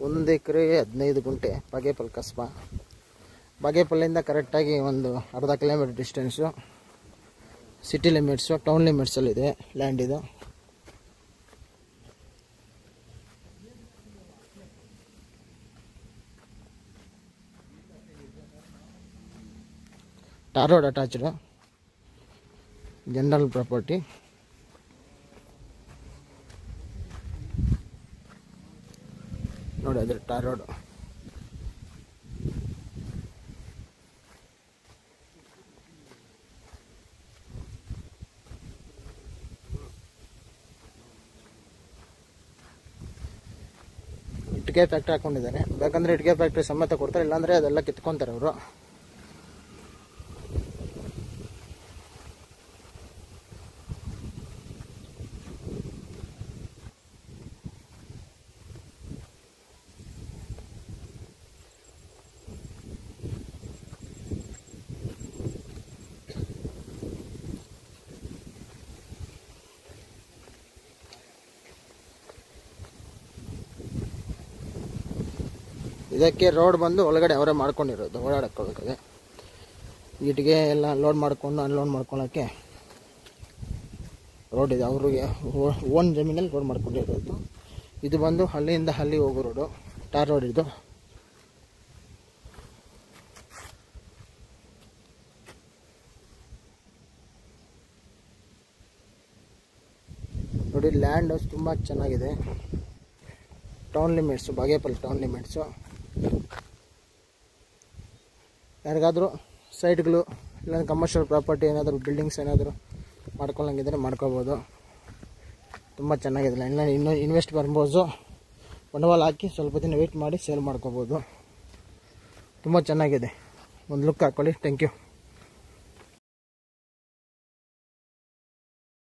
1 ಎಕರೆ 15 ಗುಂಟೆ ಬಾಗೇಪಲ್ಲಿ ಕಸ್ಬಾ. ಬಾಗೇಪಲ್ಲಿಂದ ಕರೆಕ್ಟಾಗಿ ಒಂದು ಅರ್ಧ kilometre distance. City limits, town ಲಿಮಿಟ್ಸಲ್ಲಿದೆ ಲ್ಯಾಂಡ್ ಇದು. Tar road attached, general property. ನೋಡಿ ಅದ್ರ ಟಾರ್ ರೋಡ್. ಇಟ್ಟಿಗೆ ಫ್ಯಾಕ್ಟ್ರಿ ಹಾಕೊಂಡಿದ್ದಾರೆ. ಬೇಕಂದ್ರೆ ಇಟ್ಟಿಗೆ ಫ್ಯಾಕ್ಟ್ರಿ ಸಮೇತ ಕೊಡ್ತಾರೆ, ಇಲ್ಲಾಂದ್ರೆ ಅದೆಲ್ಲ ಕಿತ್ಕೊಂತಾರೆ ಅವರು. ಇದಕ್ಕೆ ರೋಡ್ ಬಂದು ಒಳಗಡೆ ಅವರೇ ಮಾಡ್ಕೊಂಡಿರೋದು, ಓಡಾಡಕ್ಕೆ. ಇಟ್ಟಿಗೆ ಎಲ್ಲ ಲೋಡ್ ಮಾಡ್ಕೊಂಡು ಅನ್ಲೋಡ್ ಮಾಡ್ಕೊಳ್ಳೋಕ್ಕೆ ರೋಡ್ ಇದೆ. ಅವ್ರಿಗೆ ಓನ್ ಜಮೀನಲ್ಲಿ ರೋಡ್ ಮಾಡ್ಕೊಂಡಿರೋದು. ಇದು ಬಂದು ಹಳ್ಳಿಯಿಂದ ಹಳ್ಳಿ ಹೋಗೋ ರೋಡು, ಟಾರ್ ರೋಡ್ ಇದು. ನೋಡಿ ಲ್ಯಾಂಡ್ ತುಂಬ ಚೆನ್ನಾಗಿದೆ. Town limits, Bagepalli town limits. ಯಾರಿಗಾದರೂ ಸೈಟ್ಗಳು ಇಲ್ಲಾಂದ್ರೆ ಕಮರ್ಷಿಯಲ್ ಪ್ರಾಪರ್ಟಿ ಏನಾದರೂ ಬಿಲ್ಡಿಂಗ್ಸ್ ಏನಾದರೂ ಮಾಡ್ಕೊಳ್ಳಂಗಿದ್ರೆ ಮಾಡ್ಕೋಬೋದು. ತುಂಬ ಚೆನ್ನಾಗಿದೆ. ಇನ್ನೂ ಇನ್ವೆಸ್ಟ್ ಬರ್ಬೋದು. ಬಂಡವಾಳ ಹಾಕಿ ಸ್ವಲ್ಪ ದಿನ ವೆಯ್ಟ್ ಮಾಡಿ ಸೇಲ್ ಮಾಡ್ಕೋಬೋದು. ತುಂಬ ಚೆನ್ನಾಗಿದೆ. ಒಂದು ಲುಕ್ ಹಾಕ್ಕೊಳ್ಳಿ. Thank you.